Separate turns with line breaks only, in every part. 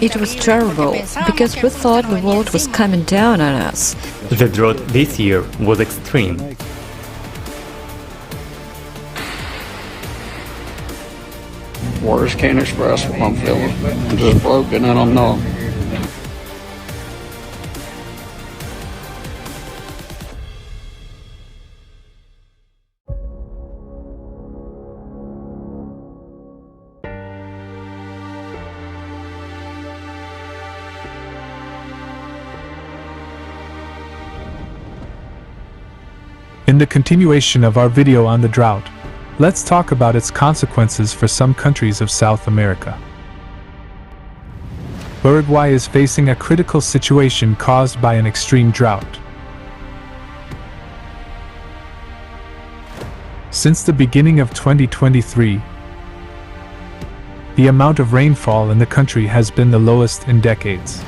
It was terrible, because we thought the world was coming down on us.
The drought this year was extreme.
Words can't express what I'm feeling. I'm just broken and I'm numb.
In the continuation of our video on the drought, let's talk about its consequences for some countries of South America. Uruguay is facing a critical situation caused by an extreme drought. Since the beginning of 2023, the amount of rainfall in the country has been the lowest in decades.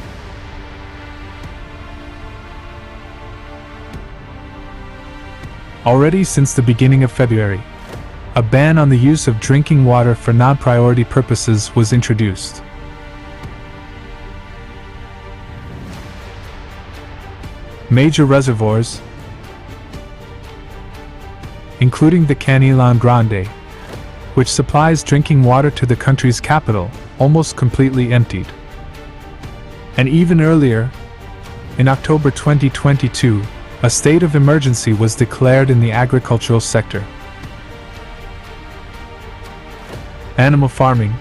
Already since the beginning of February, a ban on the use of drinking water for non-priority purposes was introduced. Major reservoirs, including the Canilon Grande, which supplies drinking water to the country's capital, almost completely emptied. And even earlier, in October 2022, a state of emergency was declared in the agricultural sector. Animal farming,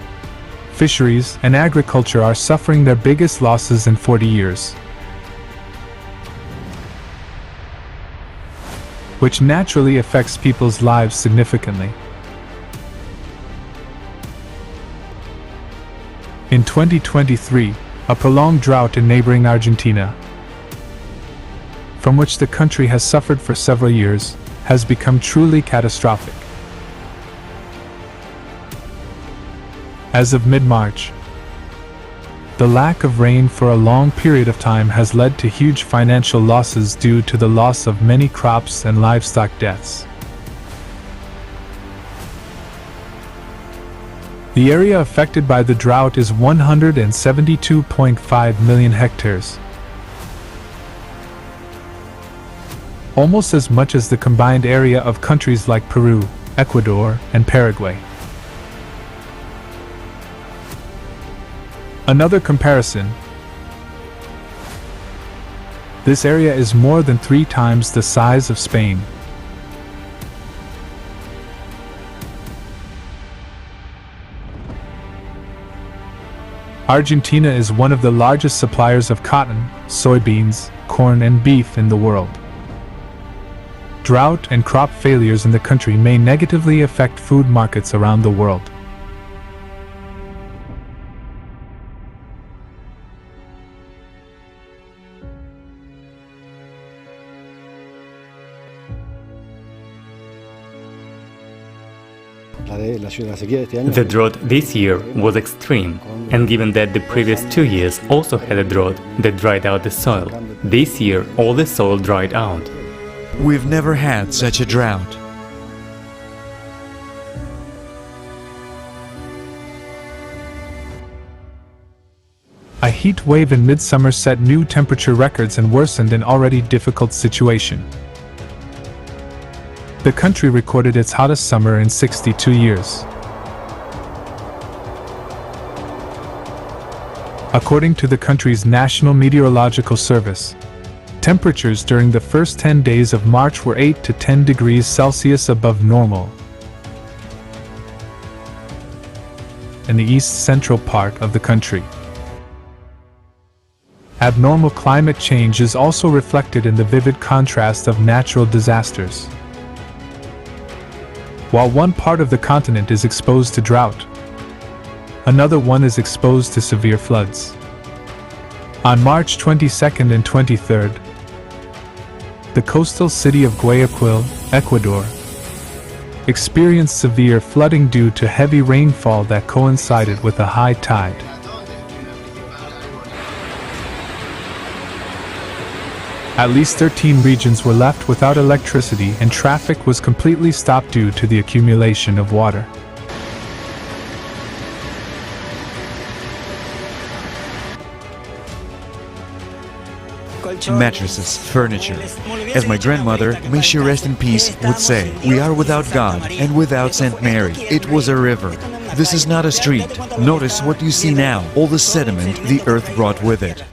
fisheries, and agriculture are suffering their biggest losses in 40 years, which naturally affects people's lives significantly. In 2023, a prolonged drought in neighboring Argentina, from which the country has suffered for several years, has become truly catastrophic. As of mid-March, the lack of rain for a long period of time has led to huge financial losses due to the loss of many crops and livestock deaths. The area affected by the drought is 172.5 million hectares, almost as much as the combined area of countries like Peru, Ecuador, and Paraguay. Another comparison: this area is more than 3 times the size of Spain. Argentina is one of the largest suppliers of cotton, soybeans, corn, and beef in the world. Drought and crop failures in the country may negatively affect food markets around the world.
The drought this year was extreme, and given that the previous 2 years also had a drought that dried out the soil, this year all the soil dried out.
We've never had such a drought.
A heat wave in midsummer set new temperature records and worsened an already difficult situation. The country recorded its hottest summer in 62 years. According to the country's National Meteorological Service, temperatures during the first 10 days of March were 8 to 10 degrees Celsius above normal. In the east-central part of the country, abnormal climate change is also reflected in the vivid contrast of natural disasters. While one part of the continent is exposed to drought, another one is exposed to severe floods. On March 22nd and 23rd, the coastal city of Guayaquil, Ecuador, experienced severe flooding due to heavy rainfall that coincided with a high tide. At least 13 regions were left without electricity and traffic was completely stopped due to the accumulation of water.
couch, mattresses, furniture. As my grandmother, may she rest in peace, would say, we are without God and without Saint Mary. It was a river. This is not a street. Notice what you see now, all the sediment the earth brought with it.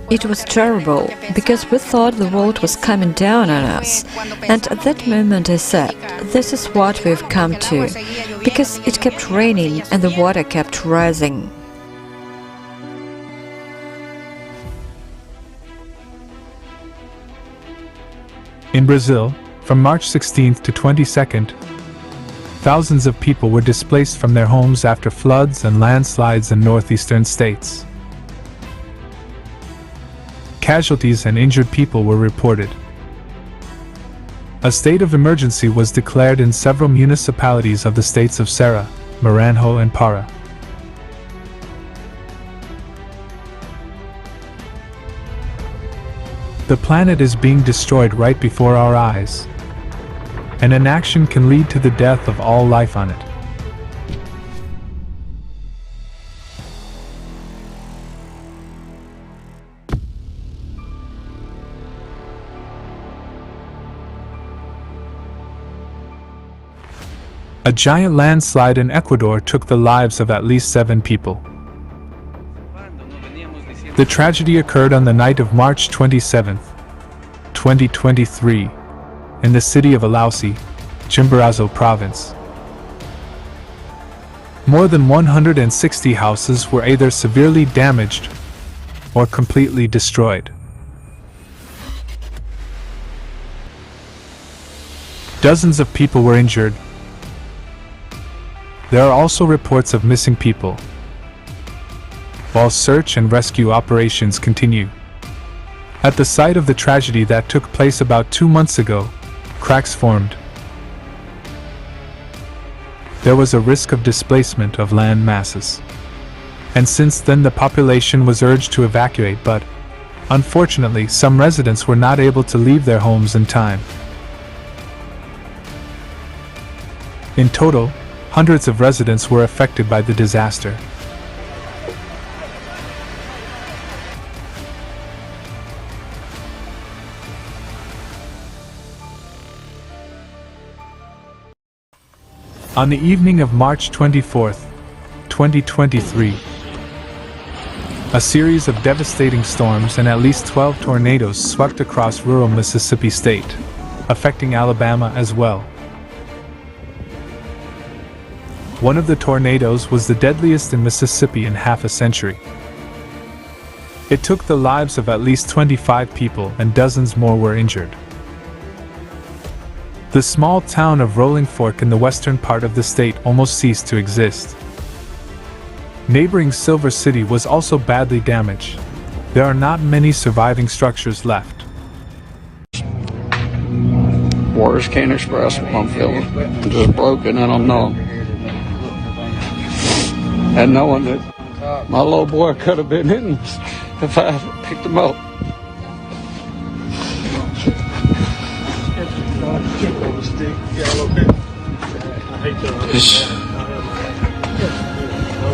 It was terrible, because we thought the world was coming down on us. And at that moment I said, this is what we've come to, because it kept raining and the water kept rising.
In Brazil, from March 16th to 22nd, thousands of people were displaced from their homes after floods and landslides in northeastern states. Casualties and injured people were reported. A state of emergency was declared in several municipalities of the states of Ceara, Maranhao and Para. The planet is being destroyed right before our eyes, and inaction can lead to the death of all life on it. A giant landslide in Ecuador took the lives of at least 7 people. The tragedy occurred on the night of March 27, 2023, in the city of Alausi, Chimborazo province. More than 160 houses were either severely damaged or completely destroyed. Dozens of people were injured. There are also reports of missing people, while search and rescue operations continue. At the site of the tragedy that took place about 2 months ago, cracks formed. There was a risk of displacement of land masses. And since then the population was urged to evacuate, but, unfortunately, some residents were not able to leave their homes in time. In total, hundreds of residents were affected by the disaster. On the evening of March 24, 2023, a series of devastating storms and at least 12 tornadoes swept across rural Mississippi state, affecting Alabama as well. One of the tornadoes was the deadliest in Mississippi in half a century. It took the lives of at least 25 people and dozens more were injured. The small town of Rolling Fork in the western part of the state almost ceased to exist. Neighboring Silver City was also badly damaged. There are not many surviving structures left.
Words can't express what I'm feeling. I'm just broken and I'm numb. And knowing that my little boy could have been in this if I hadn't picked him up.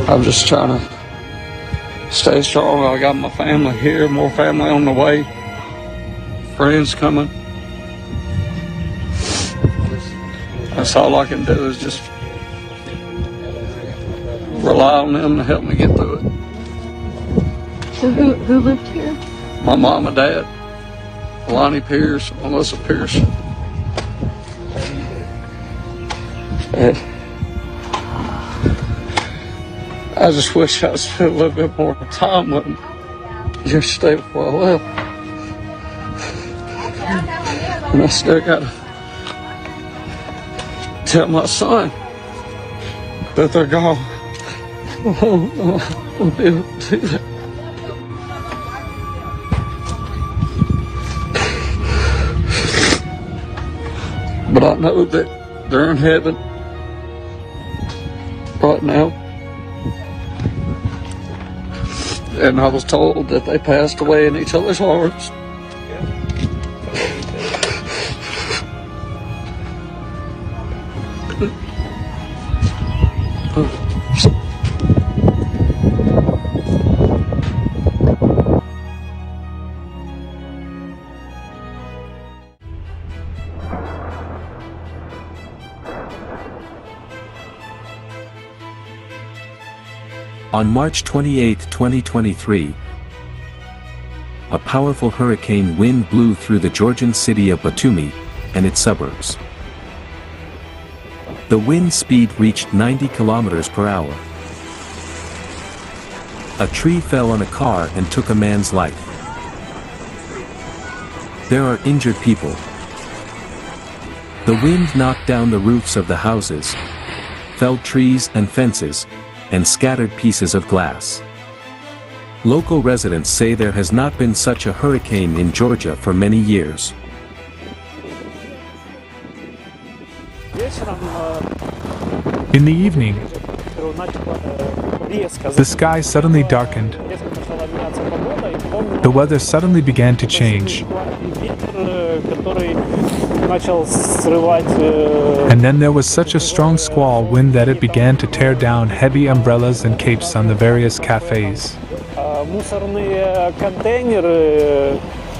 I'm just trying to stay strong. I got my family here, more family on the way, friends coming. That's all I can do is just rely on them to help me get through it.
So who lived here?
My mom and dad, Lonnie Pierce, Melissa Pierce. And I just wish I spent a little bit more time with them yesterday before I left. And I still gotta tell my son that they're gone. I won't be able to do that. But I know that they're in heaven right now. And I was told that they passed away in each other's arms.
On March 28, 2023, a powerful hurricane wind blew through the Georgian city of Batumi and its suburbs. The wind speed reached 90 kilometers per hour. A tree fell on a car and took a man's life. There are injured people. The wind knocked down the roofs of the houses, felled trees and fences, and scattered pieces of glass. Local residents say there has not been such a hurricane in Georgia for many years.
In the evening, the sky suddenly darkened. The weather suddenly began to change. And then there was such a strong squall wind that it began to tear down heavy umbrellas and capes on the various cafes.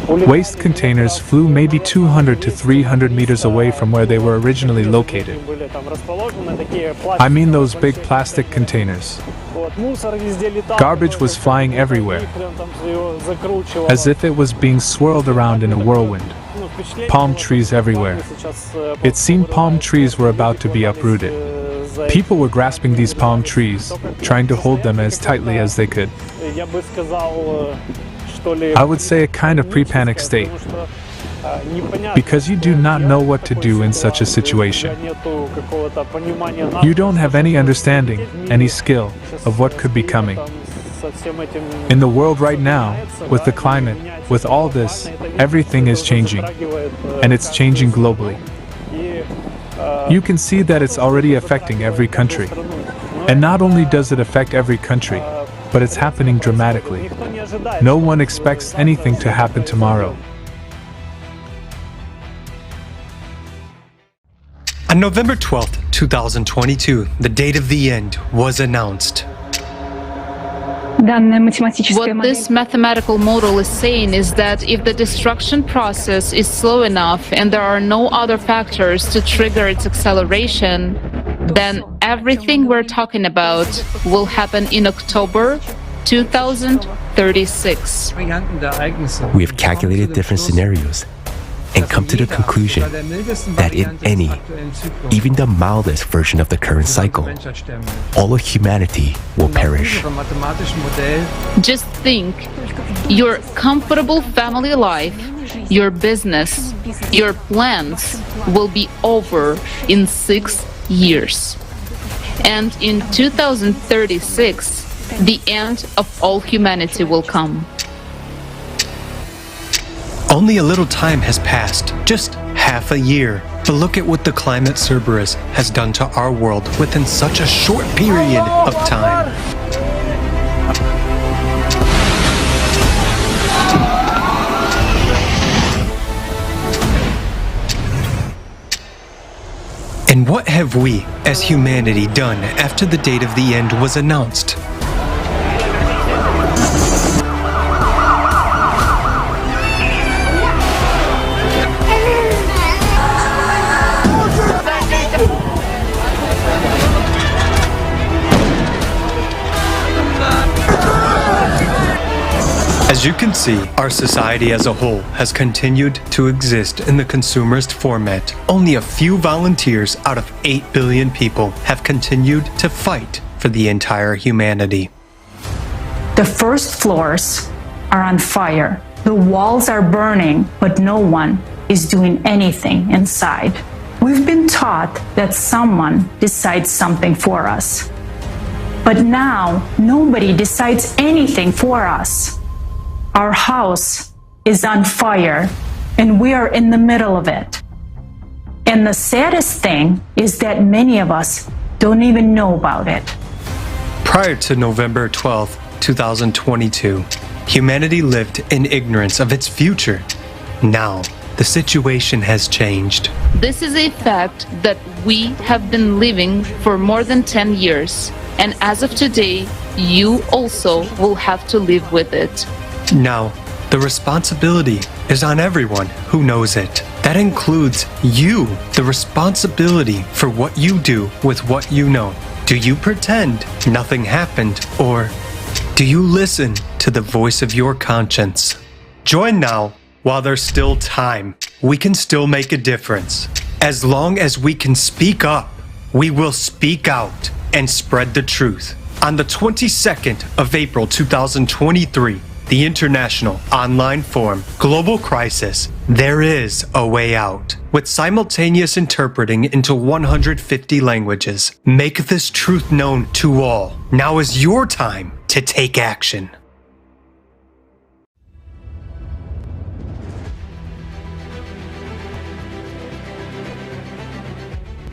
Waste containers flew maybe 200 to 300 meters away from where they were originally located. I mean those big plastic containers. Garbage was flying everywhere, as if it was being swirled around in a whirlwind. Palm trees everywhere. It seemed palm trees were about to be uprooted. People were grasping these palm trees, trying to hold them as tightly as they could. I would say a kind of pre-panic state, because you do not know what to do in such a situation. You don't have any understanding, any skill of what could be coming. In the world right now, with the climate, with all this, everything is changing, and it's changing globally. You can see that it's already affecting every country. And not only does it affect every country, but it's happening dramatically. No one expects anything to happen tomorrow.
On November 12th, 2022, the date of the end was announced.
What this mathematical model is saying is that if the destruction process is slow enough and there are no other factors to trigger its acceleration, then everything we're talking about will happen in October 2036.
We have calculated different scenarios and come to the conclusion that in any, even the mildest version of the current cycle, all of humanity will perish.
Just think, your comfortable family life, your business, your plans will be over in 6 years. And in 2036, the end of all humanity will come.
Only a little time has passed, just half a year. But look at what the climate Cerberus has done to our world within such a short period of time. And what have we, as humanity, done after the date of the end was announced? As you can see, our society as a whole has continued to exist in the consumerist format. Only a few volunteers out of 8 billion people have continued to fight for the entire humanity.
The first floors are on fire. The walls are burning, but no one is doing anything inside. We've been taught that someone decides something for us. But now, nobody decides anything for us. Our house is on fire, and we are in the middle of it. And the saddest thing is that many of us don't even know about it.
Prior to November 12, 2022, humanity lived in ignorance of its future. Now, the situation has changed.
This is a fact that we have been living for more than 10 years. And as of today, you also will have to live with it.
Now, the responsibility is on everyone who knows it. That includes you, the responsibility for what you do with what you know. Do you pretend nothing happened, or do you listen to the voice of your conscience? Join now while there's still time. We can still make a difference. As long as we can speak up, we will speak out and spread the truth. On the 22nd of April 2023, the International Online Forum Global Crisis, There Is a Way Out, with simultaneous interpreting into 150 languages. Make this truth known to all. Now is your time to take action.